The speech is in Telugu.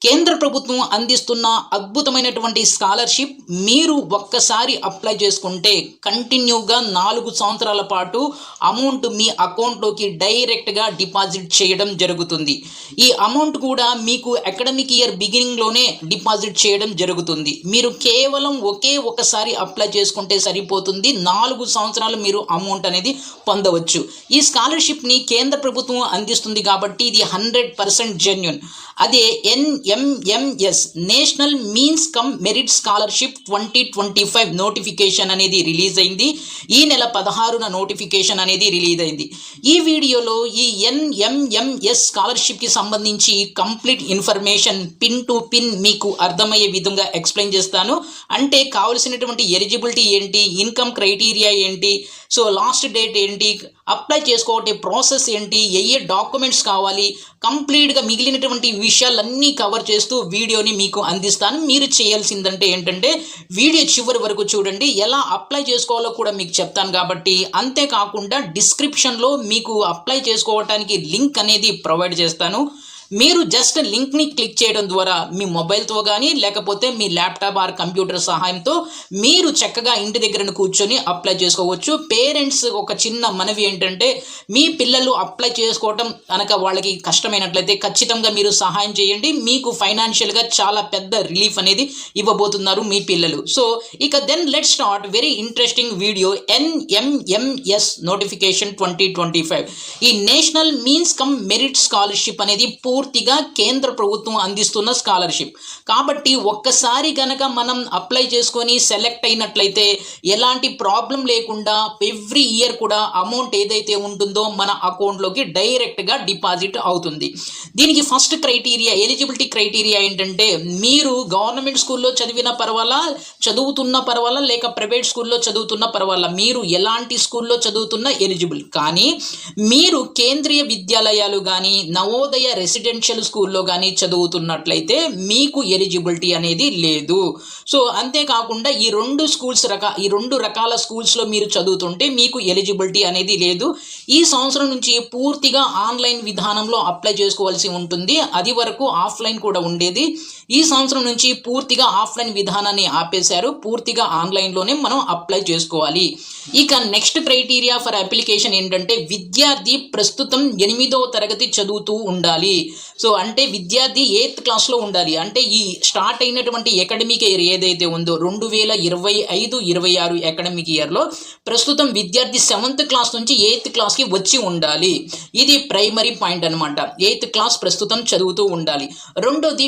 కేంద్ర ప్రభుత్వం అందిస్తున్న అద్భుతమైనటువంటి స్కాలర్షిప్ మీరు ఒక్కసారి అప్లై చేసుకుంటే కంటిన్యూగా 4 సంవత్సరాల పాటు అమౌంట్ మీ అకౌంట్లోకి డైరెక్ట్గా డిపాజిట్ చేయడం జరుగుతుంది. ఈ అమౌంట్ కూడా మీకు అకాడమిక్ ఇయర్ బిగినింగ్లోనే డిపాజిట్ చేయడం జరుగుతుంది. మీరు కేవలం ఒకసారి అప్లై చేసుకుంటే సరిపోతుంది. 4 సంవత్సరాలు మీరు అమౌంట్ అనేది పొందవచ్చు. ఈ స్కాలర్షిప్ని కేంద్ర ప్రభుత్వం అందిస్తుంది కాబట్టి ఇది 100% జెన్యూన్. అదే NMMS national means cum merit scholarship 2025 notification అనేది రిలీజ్ అయింది. ఈ నెల 16న నోటిఫికేషన్ అనేది రిలీజ్ అయింది. ఈ వీడియోలో ఈ NMMS స్కాలర్షిప్కి సంబంధించి complete information pin to pin మీకు అర్థమయ్యే విధంగా ఎక్స్ప్లెయిన్ చేస్తాను. అంటే కావలసినటువంటి ఎలిజిబిలిటీ ఏంటి, ఇన్కమ్ క్రైటీరియా ఏంటి, సో లాస్ట్ డేట్ ఏంటి, అప్లై చేసుకోవటే ప్రాసెస్ ఏంటి, ఏ డాక్యుమెంట్స్ కావాలి, కంప్లీట్గా మిగిలినటువంటి విషయాలన్నీ కవర్ చేస్తూ వీడియోని మీకు అందిస్తాను. మీరు చేయాల్సిందంటే ఏంటంటే వీడియో చివరి వరకు చూడండి. ఎలా అప్లై చేసుకోవాలో కూడా మీకు చెప్తాను కాబట్టి. అంతేకాకుండా డిస్క్రిప్షన్లో మీకు అప్లై చేసుకోవడానికి లింక్ అనేది ప్రొవైడ్ చేస్తాను. మీరు జస్ట్ లింక్ని క్లిక్ చేయడం ద్వారా మీ మొబైల్తో కానీ లేకపోతే మీ ల్యాప్టాప్ ఆర్ కంప్యూటర్ సహాయంతో మీరు చక్కగా ఇంటి దగ్గర కూర్చొని అప్లై చేసుకోవచ్చు. పేరెంట్స్ ఒక చిన్న మనవి ఏంటంటే మీ పిల్లలు అప్లై చేసుకోవటం కనుక వాళ్ళకి కష్టమైనట్లయితే ఖచ్చితంగా మీరు సహాయం చేయండి. మీకు ఫైనాన్షియల్గా చాలా పెద్ద రిలీఫ్ అనేది ఇవ్వబోతున్నారు మీ పిల్లలు. సో ఇక then let start very interesting video. NMMS notification 2025 ఈ national means cum merit scholarship అనేది పూర్తిగా కేంద్ర ప్రభుత్వం అందిస్తున్న స్కాలర్షిప్ కాబట్టి ఒక్కసారి గనక మనం అప్లై చేసుకొని సెలెక్ట్ అయినట్లయితే ఎలాంటి ప్రాబ్లం లేకుండా ఎవ్రీ ఇయర్ కూడా అమౌంట్ ఏదైతే ఉంటుందో మన అకౌంట్లోకి డైరెక్ట్గా డిపాజిట్ అవుతుంది. దీనికి ఫస్ట్ క్రైటీరియా, ఎలిజిబిలిటీ క్రైటీరియా ఏంటంటే మీరు గవర్నమెంట్ స్కూల్లో చదువుతున్న పర్వాలా లేక ప్రైవేట్ స్కూల్లో చదువుతున్న పర్వాలా, మీరు ఎలాంటి స్కూల్లో చదువుతున్నా ఎలిజిబుల్. కానీ మీరు కేంద్రీయ విద్యాలయాలు కానీ నవోదయ రెసిడెన్షియల్ స్కూల్లో కానీ చదువుతున్నట్లయితే మీకు ఎలిజిబిలిటీ అనేది లేదు. సో అంతేకాకుండా ఈ రెండు రకాల స్కూల్స్లో మీరు చదువుతుంటే మీకు ఎలిజిబిలిటీ అనేది లేదు. ఈ సంవత్సరం నుంచి పూర్తిగా ఆన్లైన్ విధానంలో అప్లై చేసుకోవాల్సి ఉంటుంది. అది వరకు ఆఫ్లైన్ కూడా ఉండేది. ఈ సంవత్సరం నుంచి పూర్తిగా ఆఫ్లైన్ విధానాన్ని ఆపేశారు. పూర్తిగా ఆన్లైన్లోనే మనం అప్లై చేసుకోవాలి. ఇక నెక్స్ట్ క్రైటీరియా ఫర్ అప్లికేషన్ ఏంటంటే విద్యార్థి ప్రస్తుతం 8వ తరగతి చదువుతూ ఉండాలి. సో అంటే విద్యార్థి 8th క్లాస్లో ఉండాలి. అంటే ఈ స్టార్ట్ అయినటువంటి అకాడమిక్ ఇయర్ ఏదైతే ఉందో 2025-26 అకాడమిక్ ఇయర్లో ప్రస్తుతం విద్యార్థి 7th క్లాస్ నుంచి 8th క్లాస్కి వచ్చి ఉండాలి. ఇది ప్రైమరీ పాయింట్ అనమాట. 8th క్లాస్ ప్రస్తుతం చదువుతూ ఉండాలి. రెండోది